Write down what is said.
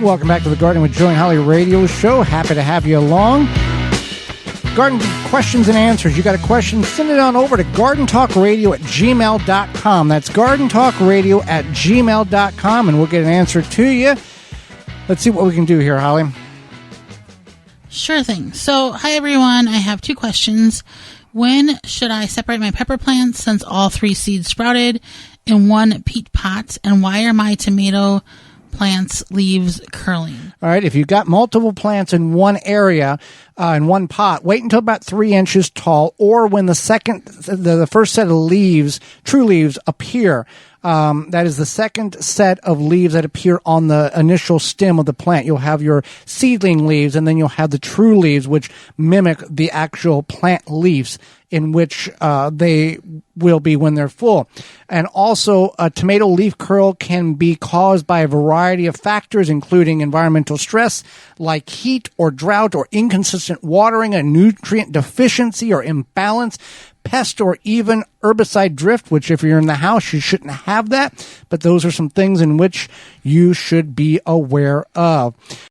Welcome back to the Garden with Joe and Holly radio show. Happy to have you along. Garden questions and answers. You got a question? Send it on over to gardentalkradio@gmail.com. That's gardentalkradio@gmail.com, and we'll get an answer to you. Let's see what we can do here, Holly. Sure thing. So, hi everyone. I have two questions. When should I separate my pepper plants since all 3 seeds sprouted in one peat pot? And why are my tomato plants leaves curling? All right, if you've got multiple plants in one area, in one pot, wait until about 3 inches tall, or when the first set of leaves, true leaves, appear. That is the second set of leaves that appear on the initial stem of the plant. You'll have your seedling leaves, and then you'll have the true leaves, which mimic the actual plant leaves, in which they will be when they're full. And also, a tomato leaf curl can be caused by a variety of factors, including environmental stress, like heat or drought or inconsistent watering, a nutrient deficiency or imbalance, pest or even herbicide drift, which if you're in the house, you shouldn't have that. But those are some things in which you should be aware of.